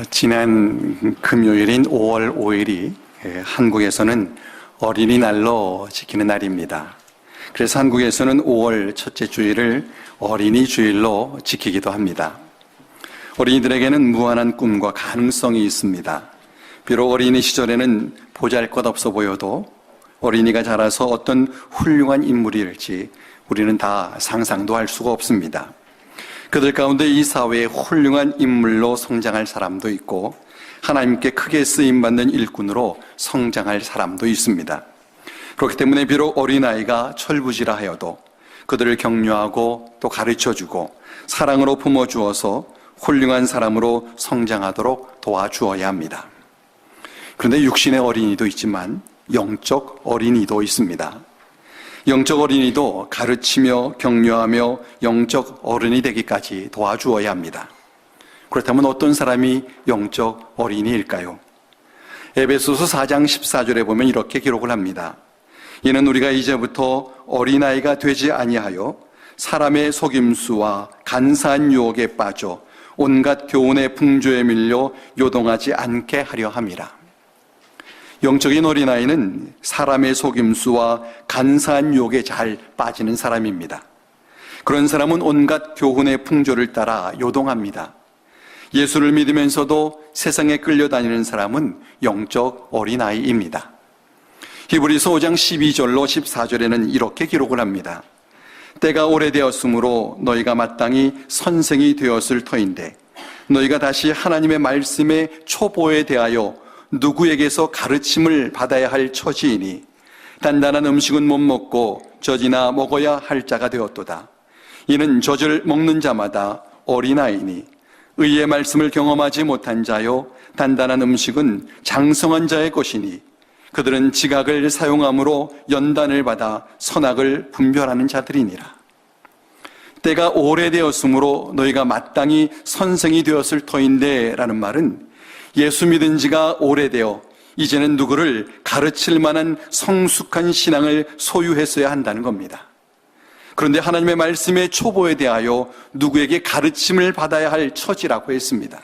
지난 금요일인 5월 5일이 한국에서는 어린이날로 지키는 날입니다. 그래서 한국에서는 5월 첫째 주일을 어린이 주일로 지키기도 합니다. 어린이들에게는 무한한 꿈과 가능성이 있습니다. 비록 어린이 시절에는 보잘것없어 보여도 어린이가 자라서 어떤 훌륭한 인물이 될지 우리는 다 상상도 할 수가 없습니다. 그들 가운데 이 사회의 훌륭한 인물로 성장할 사람도 있고 하나님께 크게 쓰임받는 일꾼으로 성장할 사람도 있습니다. 그렇기 때문에 비록 어린아이가 철부지라 하여도 그들을 격려하고 또 가르쳐주고 사랑으로 품어주어서 훌륭한 사람으로 성장하도록 도와주어야 합니다. 그런데 육신의 어린이도 있지만 영적 어린이도 있습니다. 영적 어린이도 가르치며 격려하며 영적 어른이 되기까지 도와주어야 합니다. 그렇다면 어떤 사람이 영적 어린이일까요? 에베소서 4장 14절에 보면 이렇게 기록을 합니다. 이는 우리가 이제부터 어린아이가 되지 아니하여 사람의 속임수와 간사한 유혹에 빠져 온갖 교훈의 풍조에 밀려 요동하지 않게 하려 함이라. 영적인 어린아이는 사람의 속임수와 간사한 유혹에 잘 빠지는 사람입니다. 그런 사람은 온갖 교훈의 풍조를 따라 요동합니다. 예수를 믿으면서도 세상에 끌려다니는 사람은 영적 어린아이입니다. 히브리서 5장 12절로 14절에는 이렇게 기록을 합니다. 때가 오래되었으므로 너희가 마땅히 선생이 되었을 터인데 너희가 다시 하나님의 말씀의 초보에 대하여 누구에게서 가르침을 받아야 할 처지이니 단단한 음식은 못 먹고 젖이나 먹어야 할 자가 되었도다. 이는 젖을 먹는 자마다 어린아이니 의의 말씀을 경험하지 못한 자요 단단한 음식은 장성한 자의 것이니 그들은 지각을 사용함으로 연단을 받아 선악을 분별하는 자들이니라. 때가 오래되었으므로 너희가 마땅히 선생이 되었을 터인데 라는 말은 예수 믿은 지가 오래되어 이제는 누구를 가르칠 만한 성숙한 신앙을 소유했어야 한다는 겁니다. 그런데 하나님의 말씀의 초보에 대하여 누구에게 가르침을 받아야 할 처지라고 했습니다.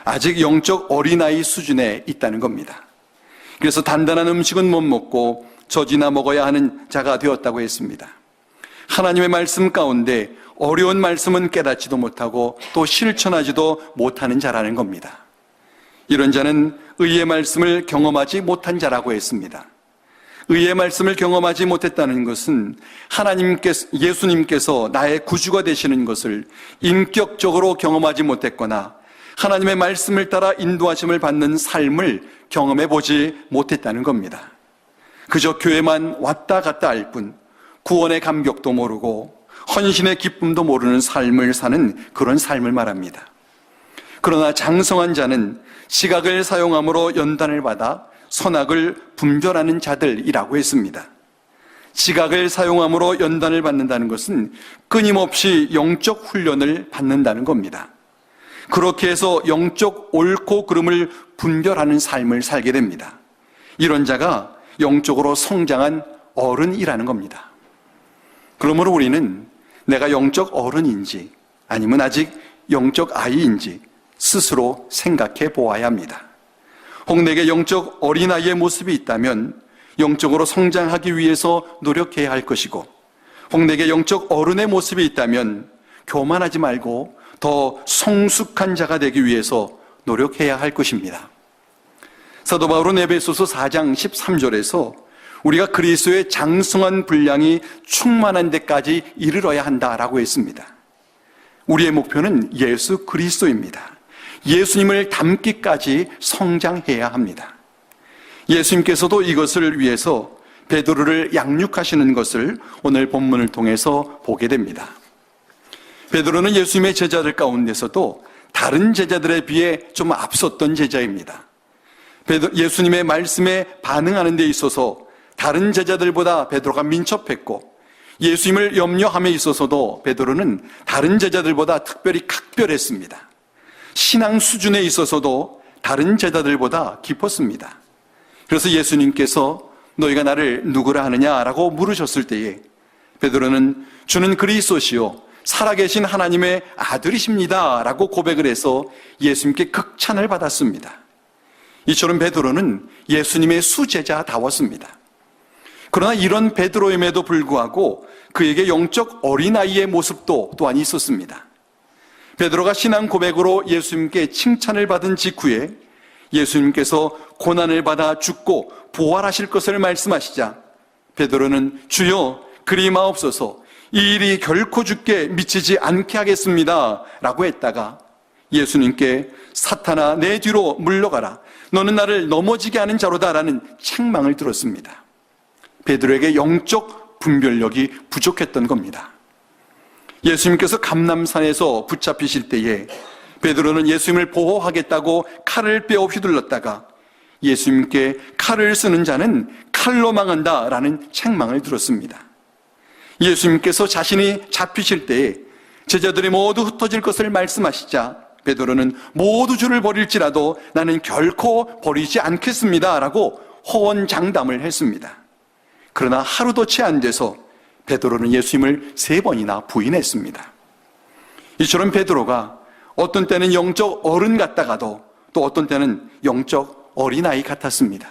아직 영적 어린아이 수준에 있다는 겁니다. 그래서 단단한 음식은 못 먹고 젖이나 먹어야 하는 자가 되었다고 했습니다. 하나님의 말씀 가운데 어려운 말씀은 깨닫지도 못하고 또 실천하지도 못하는 자라는 겁니다. 이런 자는 의의 말씀을 경험하지 못한 자라고 했습니다. 의의 말씀을 경험하지 못했다는 것은 예수님께서 나의 구주가 되시는 것을 인격적으로 경험하지 못했거나 하나님의 말씀을 따라 인도하심을 받는 삶을 경험해 보지 못했다는 겁니다. 그저 교회만 왔다 갔다 할 뿐 구원의 감격도 모르고 헌신의 기쁨도 모르는 삶을 사는 그런 삶을 말합니다. 그러나 장성한 자는 지각을 사용함으로 연단을 받아 선악을 분별하는 자들이라고 했습니다. 지각을 사용함으로 연단을 받는다는 것은 끊임없이 영적 훈련을 받는다는 겁니다. 그렇게 해서 영적 옳고 그름을 분별하는 삶을 살게 됩니다. 이런 자가 영적으로 성장한 어른이라는 겁니다. 그러므로 우리는 내가 영적 어른인지 아니면 아직 영적 아이인지 스스로 생각해 보아야 합니다. 혹 내게 영적 어린아이의 모습이 있다면 영적으로 성장하기 위해서 노력해야 할 것이고 혹 내게 영적 어른의 모습이 있다면 교만하지 말고 더 성숙한 자가 되기 위해서 노력해야 할 것입니다. 사도 바울은 에베소서 4장 13절에서 우리가 그리스도의 장성한 분량이 충만한 데까지 이르러야 한다라고 했습니다. 우리의 목표는 예수 그리스도입니다. 예수님을 닮기까지 성장해야 합니다. 예수님께서도 이것을 위해서 베드로를 양육하시는 것을 오늘 본문을 통해서 보게 됩니다. 베드로는 예수님의 제자들 가운데서도 다른 제자들에 비해 좀 앞섰던 제자입니다. 예수님의 말씀에 반응하는 데 있어서 다른 제자들보다 베드로가 민첩했고 예수님을 염려함에 있어서도 베드로는 다른 제자들보다 특별히 각별했습니다. 신앙 수준에 있어서도 다른 제자들보다 깊었습니다. 그래서 예수님께서 너희가 나를 누구라 하느냐라고 물으셨을 때에 베드로는 주는 그리스도시요 살아계신 하나님의 아들이십니다 라고 고백을 해서 예수님께 극찬을 받았습니다. 이처럼 베드로는 예수님의 수제자다웠습니다. 그러나 이런 베드로임에도 불구하고 그에게 영적 어린아이의 모습도 또한 있었습니다. 베드로가 신앙 고백으로 예수님께 칭찬을 받은 직후에 예수님께서 고난을 받아 죽고 부활하실 것을 말씀하시자 베드로는 주여 그리 마옵소서, 이 일이 결코 주께 미치지 않게 하겠습니다 라고 했다가 예수님께 사탄아 내 뒤로 물러가라, 너는 나를 넘어지게 하는 자로다 라는 책망을 들었습니다. 베드로에게 영적 분별력이 부족했던 겁니다. 예수님께서 감람산에서 붙잡히실 때에 베드로는 예수님을 보호하겠다고 칼을 빼어 휘둘렀다가 예수님께 칼을 쓰는 자는 칼로 망한다 라는 책망을 들었습니다. 예수님께서 자신이 잡히실 때에 제자들이 모두 흩어질 것을 말씀하시자 베드로는 모두 주를 버릴지라도 나는 결코 버리지 않겠습니다 라고 호언장담을 했습니다. 그러나 하루도 채 안 돼서 베드로는 예수님을 3번이나 부인했습니다. 이처럼 베드로가 어떤 때는 영적 어른 같다가도 또 어떤 때는 영적 어린아이 같았습니다.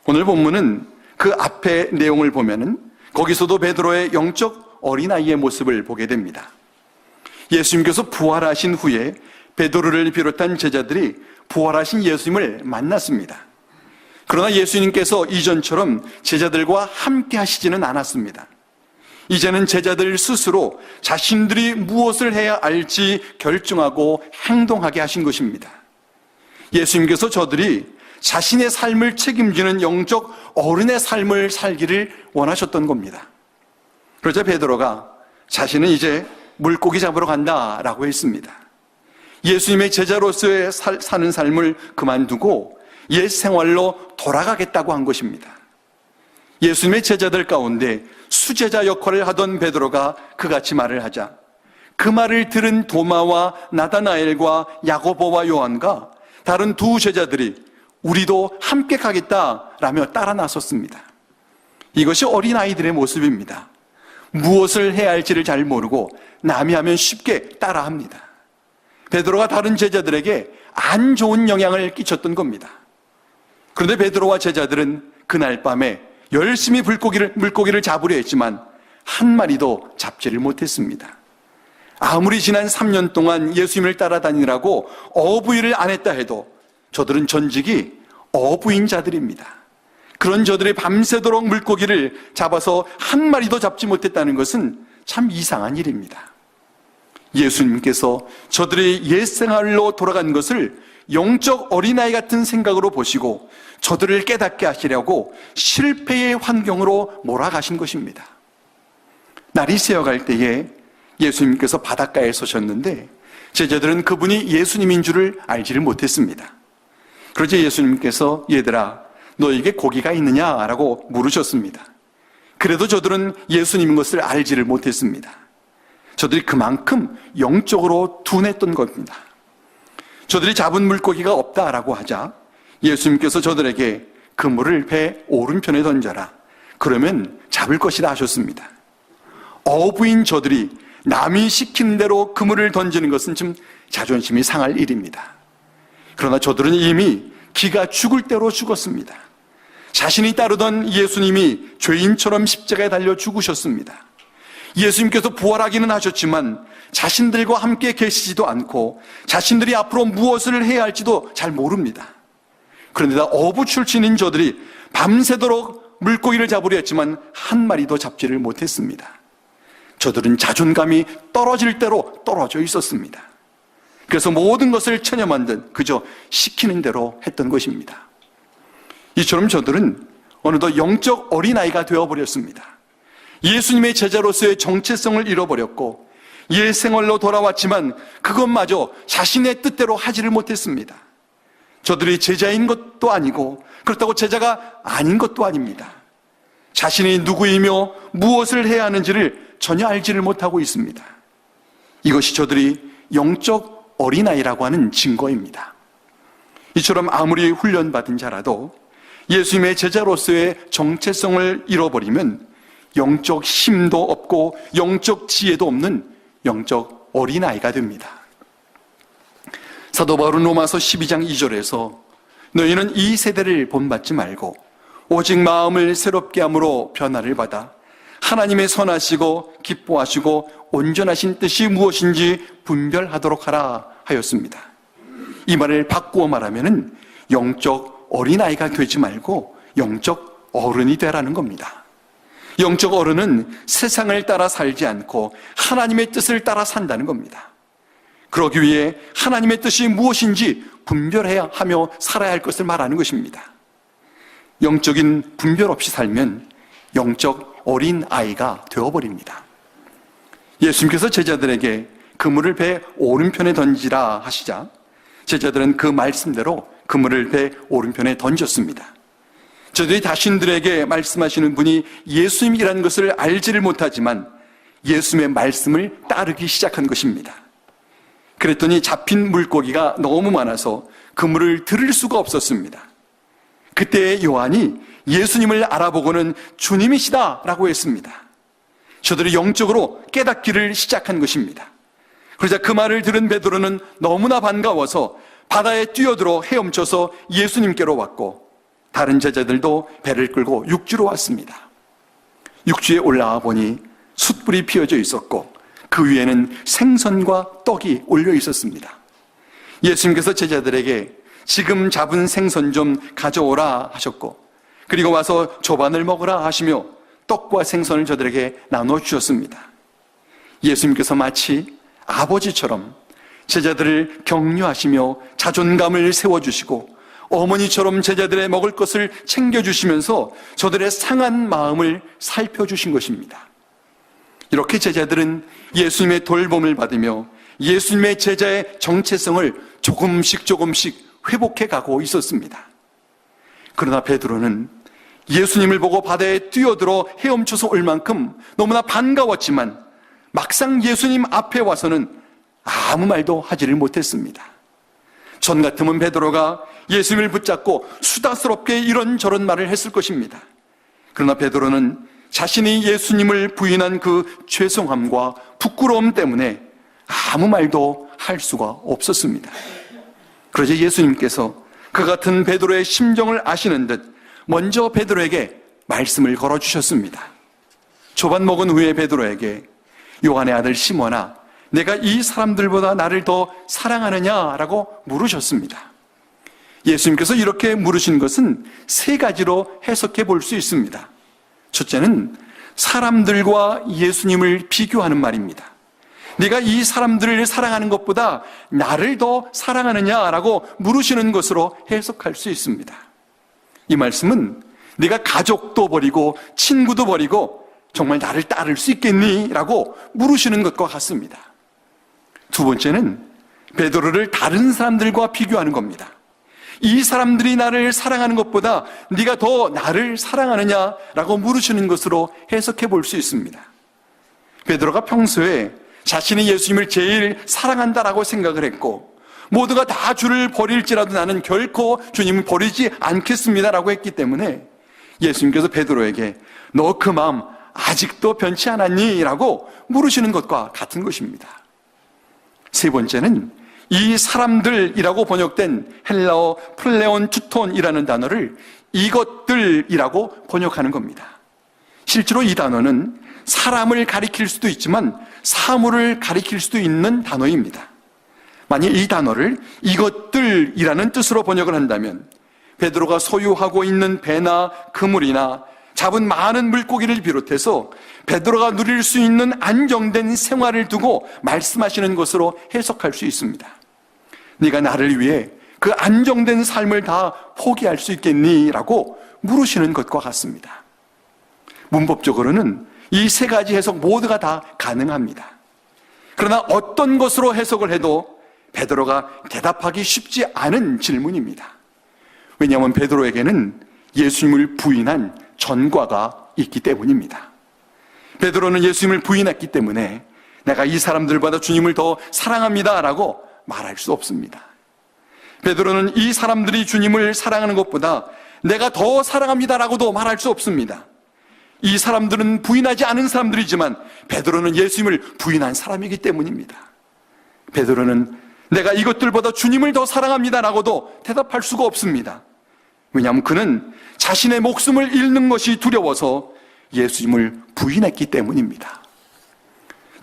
오늘 본문은 그 앞의 내용을 보면은 거기서도 베드로의 영적 어린아이의 모습을 보게 됩니다. 예수님께서 부활하신 후에 베드로를 비롯한 제자들이 부활하신 예수님을 만났습니다. 그러나 예수님께서 이전처럼 제자들과 함께 하시지는 않았습니다. 이제는 제자들 스스로 자신들이 무엇을 해야 할지 결정하고 행동하게 하신 것입니다. 예수님께서 저들이 자신의 삶을 책임지는 영적 어른의 삶을 살기를 원하셨던 겁니다. 그러자 베드로가 자신은 이제 물고기 잡으러 간다라고 했습니다. 예수님의 제자로서의 사는 삶을 그만두고 옛 생활로 돌아가겠다고 한 것입니다. 예수님의 제자들 가운데 수제자 역할을 하던 베드로가 그같이 말을 하자 그 말을 들은 도마와 나다나엘과 야고보와 요한과 다른 2 제자들이 우리도 함께 가겠다라며 따라 나섰습니다. 이것이 어린아이들의 모습입니다. 무엇을 해야 할지를 잘 모르고 남이 하면 쉽게 따라합니다. 베드로가 다른 제자들에게 안 좋은 영향을 끼쳤던 겁니다. 그런데 베드로와 제자들은 그날 밤에 열심히 물고기를 잡으려 했지만 한 마리도 잡지를 못했습니다. 아무리 지난 3년 동안 예수님을 따라다니라고 어부일을 안 했다 해도 저들은 전직이 어부인 자들입니다. 그런 저들이 밤새도록 물고기를 잡아서 한 마리도 잡지 못했다는 것은 참 이상한 일입니다. 예수님께서 저들의 옛생활로 돌아간 것을 영적 어린아이 같은 생각으로 보시고 저들을 깨닫게 하시려고 실패의 환경으로 몰아가신 것입니다. 날이 새어갈 때에 예수님께서 바닷가에 서셨는데 제자들은 그분이 예수님인 줄을 알지를 못했습니다. 그러자 예수님께서 얘들아 너에게 고기가 있느냐라고 물으셨습니다. 그래도 저들은 예수님인 것을 알지를 못했습니다. 저들이 그만큼 영적으로 둔했던 겁니다. 저들이 잡은 물고기가 없다라고 하자 예수님께서 저들에게 그물을 배 오른편에 던져라. 그러면 잡을 것이다 하셨습니다. 어부인 저들이 남이 시킨 대로 그물을 던지는 것은 좀 자존심이 상할 일입니다. 그러나 저들은 이미 기가 죽을 대로 죽었습니다. 자신이 따르던 예수님이 죄인처럼 십자가에 달려 죽으셨습니다. 예수님께서 부활하기는 하셨지만 자신들과 함께 계시지도 않고 자신들이 앞으로 무엇을 해야 할지도 잘 모릅니다. 그런데 어부 출신인 저들이 밤새도록 물고기를 잡으려 했지만 한 마리도 잡지를 못했습니다. 저들은 자존감이 떨어질 대로 떨어져 있었습니다. 그래서 모든 것을 체념한 그저 시키는 대로 했던 것입니다. 이처럼 저들은 어느덧 영적 어린아이가 되어버렸습니다. 예수님의 제자로서의 정체성을 잃어버렸고 옛 생활로 돌아왔지만 그것마저 자신의 뜻대로 하지를 못했습니다. 저들이 제자인 것도 아니고 그렇다고 제자가 아닌 것도 아닙니다. 자신이 누구이며 무엇을 해야 하는지를 전혀 알지를 못하고 있습니다. 이것이 저들이 영적 어린아이라고 하는 증거입니다. 이처럼 아무리 훈련받은 자라도 예수님의 제자로서의 정체성을 잃어버리면 영적 힘도 없고 영적 지혜도 없는 영적 어린아이가 됩니다. 사도 바울은 로마서 12장 2절에서 너희는 이 세대를 본받지 말고 오직 마음을 새롭게 함으로 변화를 받아 하나님의 선하시고 기뻐하시고 온전하신 뜻이 무엇인지 분별하도록 하라 하였습니다. 이 말을 바꾸어 말하면은 영적 어린아이가 되지 말고 영적 어른이 되라는 겁니다. 영적 어른은 세상을 따라 살지 않고 하나님의 뜻을 따라 산다는 겁니다. 그러기 위해 하나님의 뜻이 무엇인지 분별해야 하며 살아야 할 것을 말하는 것입니다. 영적인 분별 없이 살면 영적 어린아이가 되어버립니다. 예수님께서 제자들에게 그물을 배 오른편에 던지라 하시자 제자들은 그 말씀대로 그물을 배 오른편에 던졌습니다. 저들이 자신들에게 말씀하시는 분이 예수님이라는 것을 알지를 못하지만 예수님의 말씀을 따르기 시작한 것입니다. 그랬더니 잡힌 물고기가 너무 많아서 그물을 들을 수가 없었습니다. 그때 요한이 예수님을 알아보고는 주님이시다 라고 했습니다. 저들이 영적으로 깨닫기를 시작한 것입니다. 그러자 그 말을 들은 베드로는 너무나 반가워서 바다에 뛰어들어 헤엄쳐서 예수님께로 왔고 다른 제자들도 배를 끌고 육지로 왔습니다. 육지에 올라와 보니 숯불이 피어져 있었고 그 위에는 생선과 떡이 올려 있었습니다. 예수님께서 제자들에게 지금 잡은 생선 좀 가져오라 하셨고 그리고 와서 조반을 먹으라 하시며 떡과 생선을 저들에게 나눠 주셨습니다. 예수님께서 마치 아버지처럼 제자들을 격려하시며 자존감을 세워주시고 어머니처럼 제자들의 먹을 것을 챙겨주시면서 저들의 상한 마음을 살펴주신 것입니다. 이렇게 제자들은 예수님의 돌봄을 받으며 예수님의 제자의 정체성을 조금씩 회복해 가고 있었습니다. 그러나 베드로는 예수님을 보고 바다에 뛰어들어 헤엄쳐서 올 만큼 너무나 반가웠지만 막상 예수님 앞에 와서는 아무 말도 하지를 못했습니다. 전 같으면 베드로가 예수님을 붙잡고 수다스럽게 이런저런 말을 했을 것입니다. 그러나 베드로는 자신이 예수님을 부인한 그 죄송함과 부끄러움 때문에 아무 말도 할 수가 없었습니다. 그러자 예수님께서 그 같은 베드로의 심정을 아시는 듯 먼저 베드로에게 말씀을 걸어주셨습니다. 조반 먹은 후에 베드로에게 요한의 아들 시몬아, 내가 이 사람들보다 나를 더 사랑하느냐라고 물으셨습니다. 예수님께서 이렇게 물으신 것은 세 가지로 해석해 볼 수 있습니다. 첫째는 사람들과 예수님을 비교하는 말입니다. 네가 이 사람들을 사랑하는 것보다 나를 더 사랑하느냐라고 물으시는 것으로 해석할 수 있습니다. 이 말씀은 네가 가족도 버리고 친구도 버리고 정말 나를 따를 수 있겠니? 라고 물으시는 것과 같습니다. 두 번째는 베드로를 다른 사람들과 비교하는 겁니다. 이 사람들이 나를 사랑하는 것보다 네가 더 나를 사랑하느냐라고 물으시는 것으로 해석해 볼 수 있습니다. 베드로가 평소에 자신이 예수님을 제일 사랑한다라고 생각을 했고 모두가 다 주를 버릴지라도 나는 결코 주님을 버리지 않겠습니다라고 했기 때문에 예수님께서 베드로에게 너 그 마음 아직도 변치 않았니? 라고 물으시는 것과 같은 것입니다. 세 번째는 이 사람들이라고 번역된 헬라어 플레온 투톤이라는 단어를 이것들이라고 번역하는 겁니다. 실제로 이 단어는 사람을 가리킬 수도 있지만 사물을 가리킬 수도 있는 단어입니다. 만약 이 단어를 이것들이라는 뜻으로 번역을 한다면 베드로가 소유하고 있는 배나 그물이나 잡은 많은 물고기를 비롯해서 베드로가 누릴 수 있는 안정된 생활을 두고 말씀하시는 것으로 해석할 수 있습니다. 네가 나를 위해 그 안정된 삶을 다 포기할 수 있겠니? 라고 물으시는 것과 같습니다. 문법적으로는 이 세 가지 해석 모두가 다 가능합니다. 그러나 어떤 것으로 해석을 해도 베드로가 대답하기 쉽지 않은 질문입니다. 왜냐하면 베드로에게는 예수님을 부인한 전과가 있기 때문입니다. 베드로는 예수님을 부인했기 때문에 내가 이 사람들보다 주님을 더 사랑합니다 라고 말할 수 없습니다. 베드로는 이 사람들이 주님을 사랑하는 것보다 내가 더 사랑합니다 라고도 말할 수 없습니다. 이 사람들은 부인하지 않은 사람들이지만 베드로는 예수님을 부인한 사람이기 때문입니다. 베드로는 내가 이것들보다 주님을 더 사랑합니다라고도 대답할 수가 없습니다. 왜냐하면 그는 자신의 목숨을 잃는 것이 두려워서 예수님을 부인했기 때문입니다.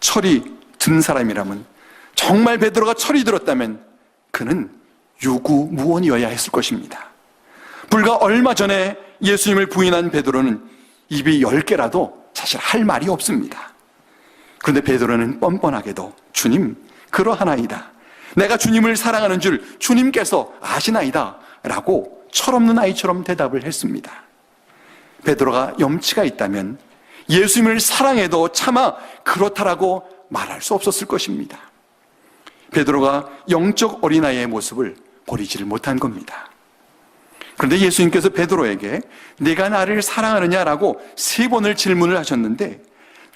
철이 든 사람이라면, 정말 베드로가 철이 들었다면 그는 유구무원이어야 했을 것입니다. 불과 얼마 전에 예수님을 부인한 베드로는 입이 10개라도 사실 할 말이 없습니다. 그런데 베드로는 뻔뻔하게도 주님, 그러하나이다. 내가 주님을 사랑하는 줄 주님께서 아시나이다 라고 철없는 아이처럼 대답을 했습니다. 베드로가 염치가 있다면 예수님을 사랑해도 차마 그렇다라고 말할 수 없었을 것입니다. 베드로가 영적 어린아이의 모습을 버리지를 못한 겁니다. 그런데 예수님께서 베드로에게 네가 나를 사랑하느냐라고 3번을 질문을 하셨는데,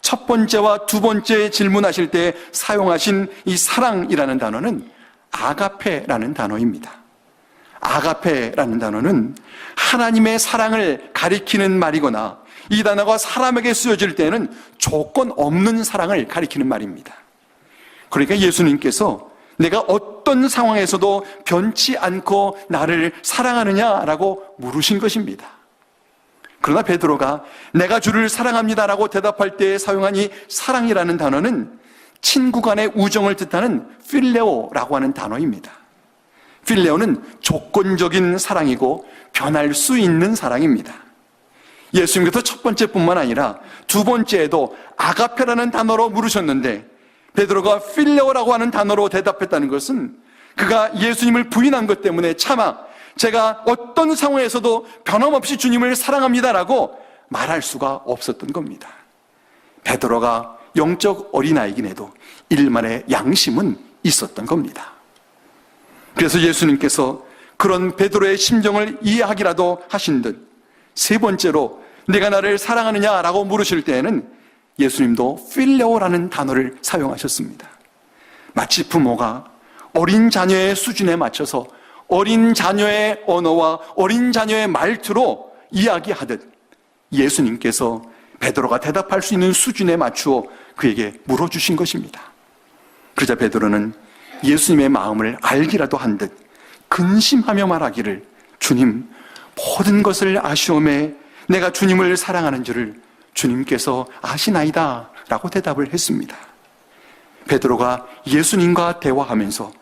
첫 번째와 두 번째 질문하실 때 사용하신 이 사랑이라는 단어는 아가페라는 단어입니다. 아가페라는 단어는 하나님의 사랑을 가리키는 말이거나, 이 단어가 사람에게 쓰여질 때는 조건 없는 사랑을 가리키는 말입니다. 그러니까 예수님께서 내가 어떤 상황에서도 변치 않고 나를 사랑하느냐라고 물으신 것입니다. 그러나 베드로가 내가 주를 사랑합니다라고 대답할 때 사용한 이 사랑이라는 단어는 친구 간의 우정을 뜻하는 필레오라고 하는 단어입니다. 필레오는 조건적인 사랑이고 변할 수 있는 사랑입니다. 예수님께서 첫 번째뿐만 아니라 두 번째에도 아가페라는 단어로 물으셨는데, 베드로가 필레오라고 하는 단어로 대답했다는 것은 그가 예수님을 부인한 것 때문에 차마 제가 어떤 상황에서도 변함없이 주님을 사랑합니다라고 말할 수가 없었던 겁니다. 베드로가 영적 어린아이긴 해도 일만의 양심은 있었던 겁니다. 그래서 예수님께서 그런 베드로의 심정을 이해하기라도 하신 듯 3번째로 내가 나를 사랑하느냐라고 물으실 때에는 예수님도 필레오라는 단어를 사용하셨습니다. 마치 부모가 어린 자녀의 수준에 맞춰서 어린 자녀의 언어와 어린 자녀의 말투로 이야기하듯 예수님께서 베드로가 대답할 수 있는 수준에 맞추어 그에게 물어주신 것입니다. 그러자 베드로는 예수님의 마음을 알기라도 한 듯 근심하며 말하기를, 주님, 모든 것을 아시오매 내가 주님을 사랑하는 줄을 주님께서 아시나이다 라고 대답을 했습니다. 베드로가 예수님과 대화하면서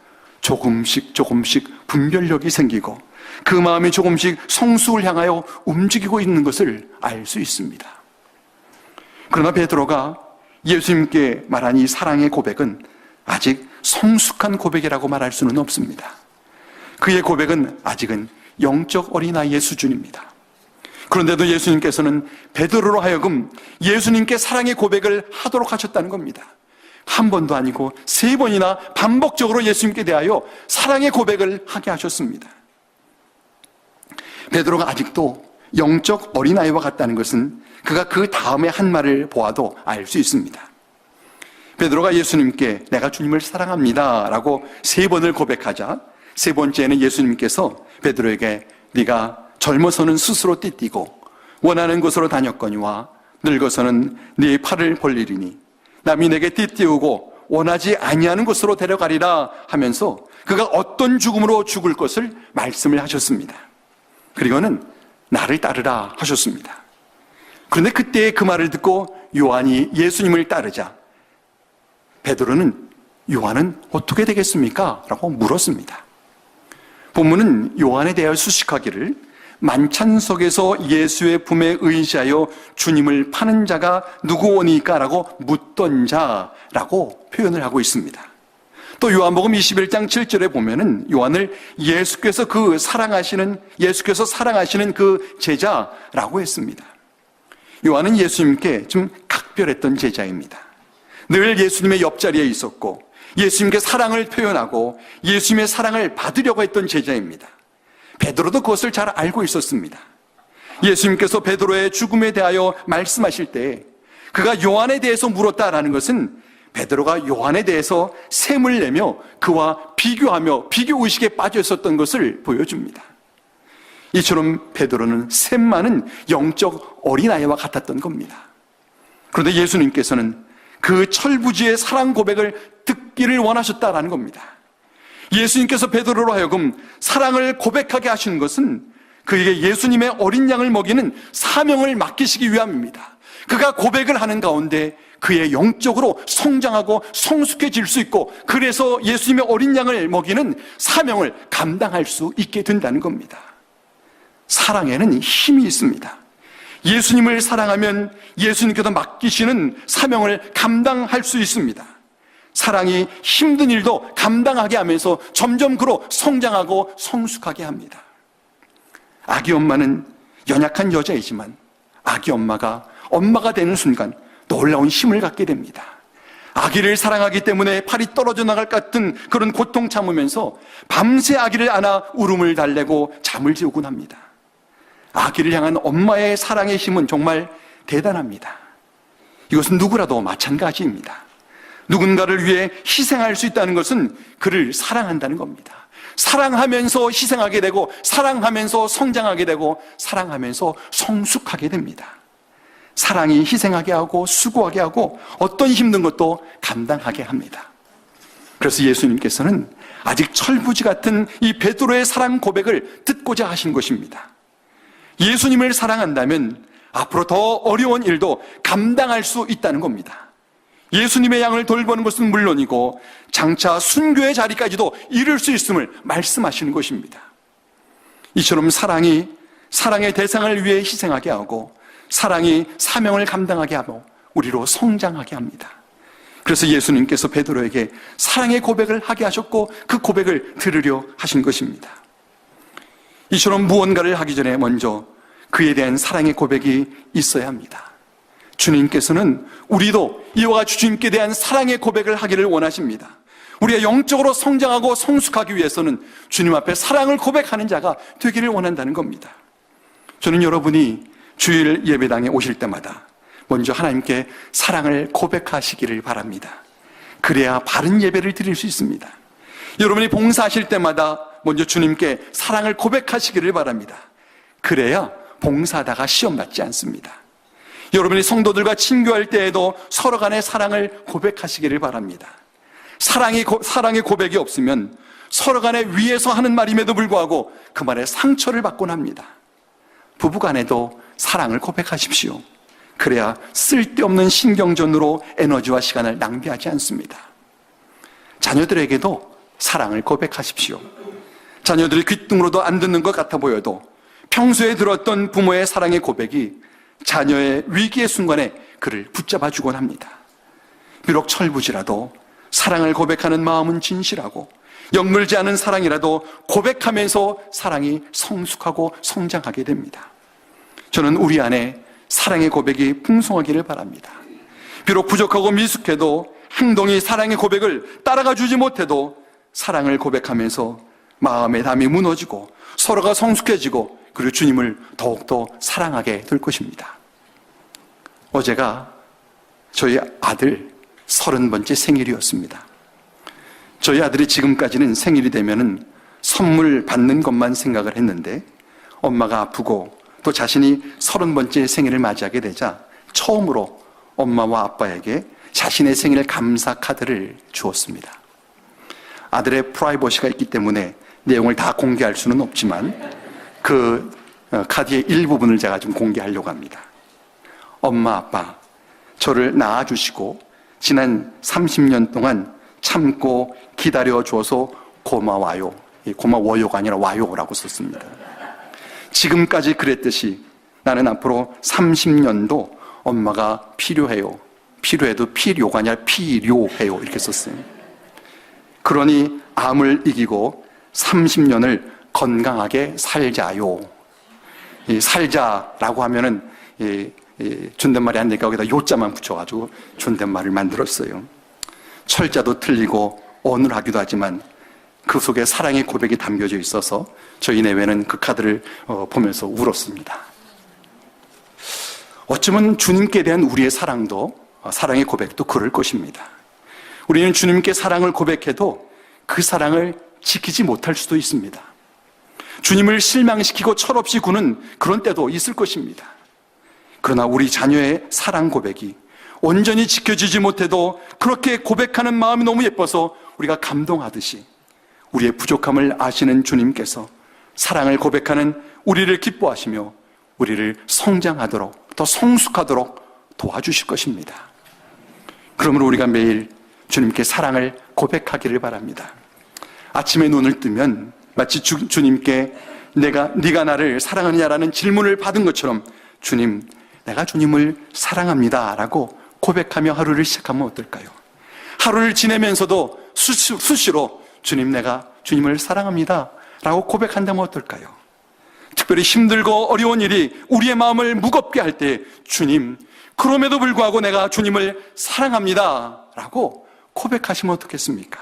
조금씩 분별력이 생기고 그 마음이 조금씩 성숙을 향하여 움직이고 있는 것을 알 수 있습니다. 그러나 베드로가 예수님께 말한 이 사랑의 고백은 아직 성숙한 고백이라고 말할 수는 없습니다. 그의 고백은 아직은 영적 어린아이의 수준입니다. 그런데도 예수님께서는 베드로로 하여금 예수님께 사랑의 고백을 하도록 하셨다는 겁니다. 한 번도 아니고 3번이나 반복적으로 예수님께 대하여 사랑의 고백을 하게 하셨습니다. 베드로가 아직도 영적 어린아이와 같다는 것은 그가 그 다음에 한 말을 보아도 알 수 있습니다. 베드로가 예수님께 내가 주님을 사랑합니다 라고 3번을 고백하자 3번째에는 예수님께서 베드로에게 네가 젊어서는 스스로 띠띠고 원하는 곳으로 다녔거니와 늙어서는 네 팔을 벌리리니 남이 내게 띠띠우고 원하지 아니하는 곳으로 데려가리라 하면서 그가 어떤 죽음으로 죽을 것을 말씀을 하셨습니다. 그리고는 나를 따르라 하셨습니다. 그런데 그때 그 말을 듣고 요한이 예수님을 따르자 베드로는 요한은 어떻게 되겠습니까? 라고 물었습니다. 본문은 요한에 대하여 수식하기를 만찬석에서 예수의 품에 의지하여 주님을 파는 자가 누구오니까? 라고 묻던 자라고 표현을 하고 있습니다. 또 요한복음 21장 7절에 보면은 요한을 예수께서 사랑하시는 그 제자라고 했습니다. 요한은 예수님께 좀 각별했던 제자입니다. 늘 예수님의 옆자리에 있었고 예수님께 사랑을 표현하고 예수님의 사랑을 받으려고 했던 제자입니다. 베드로도 그것을 잘 알고 있었습니다. 예수님께서 베드로의 죽음에 대하여 말씀하실 때 그가 요한에 대해서 물었다라는 것은 베드로가 요한에 대해서 셈을 내며 그와 비교하며 비교의식에 빠져 있었던 것을 보여줍니다. 이처럼 베드로는 샘많은 영적 어린아이와 같았던 겁니다. 그런데 예수님께서는 그 철부지의 사랑 고백을 듣기를 원하셨다라는 겁니다. 예수님께서 베드로로 하여금 사랑을 고백하게 하시는 것은 그에게 예수님의 어린 양을 먹이는 사명을 맡기시기 위함입니다. 그가 고백을 하는 가운데 그의 영적으로 성장하고 성숙해질 수 있고, 그래서 예수님의 어린 양을 먹이는 사명을 감당할 수 있게 된다는 겁니다. 사랑에는 힘이 있습니다. 예수님을 사랑하면 예수님께서 맡기시는 사명을 감당할 수 있습니다. 사랑이 힘든 일도 감당하게 하면서 점점 그로 성장하고 성숙하게 합니다. 아기 엄마는 연약한 여자이지만 아기 엄마가 되는 순간 놀라운 힘을 갖게 됩니다. 아기를 사랑하기 때문에 팔이 떨어져 나갈 것 같은 그런 고통 참으면서 밤새 아기를 안아 울음을 달래고 잠을 재우곤 합니다. 아기를 향한 엄마의 사랑의 힘은 정말 대단합니다. 이것은 누구라도 마찬가지입니다. 누군가를 위해 희생할 수 있다는 것은 그를 사랑한다는 겁니다. 사랑하면서 희생하게 되고, 사랑하면서 성장하게 되고, 사랑하면서 성숙하게 됩니다. 사랑이 희생하게 하고 수고하게 하고 어떤 힘든 것도 감당하게 합니다. 그래서 예수님께서는 아직 철부지 같은 이 베드로의 사랑 고백을 듣고자 하신 것입니다. 예수님을 사랑한다면 앞으로 더 어려운 일도 감당할 수 있다는 겁니다. 예수님의 양을 돌보는 것은 물론이고 장차 순교의 자리까지도 이룰 수 있음을 말씀하시는 것입니다. 이처럼 사랑의 대상을 위해 희생하게 하고, 사랑이 사명을 감당하게 하고 우리로 성장하게 합니다. 그래서 예수님께서 베드로에게 사랑의 고백을 하게 하셨고 그 고백을 들으려 하신 것입니다. 이처럼 무언가를 하기 전에 먼저 그에 대한 사랑의 고백이 있어야 합니다. 주님께서는 우리도 이와 같이 주님께 대한 사랑의 고백을 하기를 원하십니다. 우리가 영적으로 성장하고 성숙하기 위해서는 주님 앞에 사랑을 고백하는 자가 되기를 원한다는 겁니다. 저는 여러분이 주일 예배당에 오실 때마다 먼저 하나님께 사랑을 고백하시기를 바랍니다. 그래야 바른 예배를 드릴 수 있습니다. 여러분이 봉사하실 때마다 먼저 주님께 사랑을 고백하시기를 바랍니다. 그래야 봉사하다가 시험 받지 않습니다. 여러분이 성도들과 친교할 때에도 서로 간의 사랑을 고백하시기를 바랍니다. 사랑의 고백이 없으면 서로 간에 위에서 하는 말임에도 불구하고 그 말에 상처를 받곤 합니다. 부부 간에도 사랑을 고백하십시오. 그래야 쓸데없는 신경전으로 에너지와 시간을 낭비하지 않습니다. 자녀들에게도 사랑을 고백하십시오. 자녀들이 귓등으로도 안 듣는 것 같아 보여도 평소에 들었던 부모의 사랑의 고백이 자녀의 위기의 순간에 그를 붙잡아 주곤 합니다. 비록 철부지라도 사랑을 고백하는 마음은 진실하고, 역물지 않은 사랑이라도 고백하면서 사랑이 성숙하고 성장하게 됩니다. 저는 우리 안에 사랑의 고백이 풍성하기를 바랍니다. 비록 부족하고 미숙해도, 행동이 사랑의 고백을 따라가 주지 못해도 사랑을 고백하면서 마음의 담이 무너지고 서로가 성숙해지고, 그리고 주님을 더욱더 사랑하게 될 것입니다. 어제가 저희 아들 30번째 생일이었습니다. 저희 아들이 지금까지는 생일이 되면은 선물 받는 것만 생각을 했는데, 엄마가 아프고 또 자신이 30번째 생일을 맞이하게 되자 처음으로 엄마와 아빠에게 자신의 생일 감사 카드를 주었습니다. 아들의 프라이버시가 있기 때문에 내용을 다 공개할 수는 없지만 그 카드의 일부분을 제가 좀 공개하려고 합니다. 엄마, 아빠, 저를 낳아주시고 지난 30년 동안 참고 기다려줘서 고마워요. 고마워요가 아니라 와요라고 썼습니다. 지금까지 그랬듯이 나는 앞으로 30년도 엄마가 필요해요. 필요해도 필요가 아니라 필요해요. 이렇게 썼어요. 그러니 암을 이기고 30년을 건강하게 살자요. 이 살자라고 하면은 존댓말이 안 되니까 거기다 요자만 붙여가지고 존댓말을 만들었어요. 철자도 틀리고 어눌하기도 하지만 그 속에 사랑의 고백이 담겨져 있어서 저희 내외는 그 카드를 보면서 울었습니다. 어쩌면 주님께 대한 우리의 사랑도, 사랑의 고백도 그럴 것입니다. 우리는 주님께 사랑을 고백해도 그 사랑을 지키지 못할 수도 있습니다. 주님을 실망시키고 철없이 구는 그런 때도 있을 것입니다. 그러나 우리 자녀의 사랑 고백이 온전히 지켜지지 못해도 그렇게 고백하는 마음이 너무 예뻐서 우리가 감동하듯이 우리의 부족함을 아시는 주님께서 사랑을 고백하는 우리를 기뻐하시며 우리를 성장하도록, 더 성숙하도록 도와주실 것입니다. 그러므로 우리가 매일 주님께 사랑을 고백하기를 바랍니다. 아침에 눈을 뜨면 마치 주님께 네가 나를 사랑하느냐라는 질문을 받은 것처럼 주님, 내가 주님을 사랑합니다 라고 고백하며 하루를 시작하면 어떨까요? 하루를 지내면서도 수시로 주님, 내가 주님을 사랑합니다 라고 고백한다면 어떨까요? 특별히 힘들고 어려운 일이 우리의 마음을 무겁게 할 때 주님, 그럼에도 불구하고 내가 주님을 사랑합니다 라고 고백하시면 어떻겠습니까?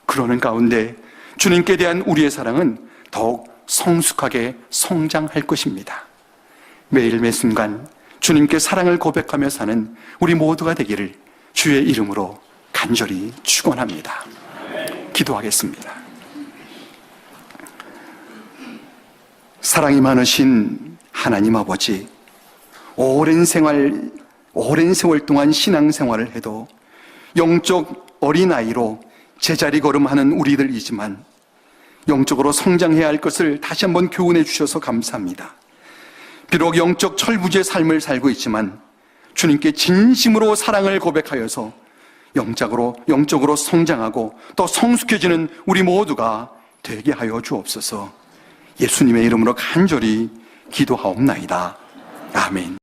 그러는 가운데 주님께 대한 우리의 사랑은 더욱 성숙하게 성장할 것입니다. 매일 매 순간 주님께 사랑을 고백하며 사는 우리 모두가 되기를 주의 이름으로 간절히 축원합니다. 기도하겠습니다. 사랑이 많으신 하나님 아버지, 오랜 세월 동안 신앙생활을 해도 영적 어린아이로 제자리 걸음하는 우리들이지만 영적으로 성장해야 할 것을 다시 한번 교훈해 주셔서 감사합니다. 비록 영적 철부지의 삶을 살고 있지만 주님께 진심으로 사랑을 고백하여서 영적으로 성장하고 또 성숙해지는 우리 모두가 되게 하여 주옵소서. 예수님의 이름으로 간절히 기도하옵나이다. 아멘.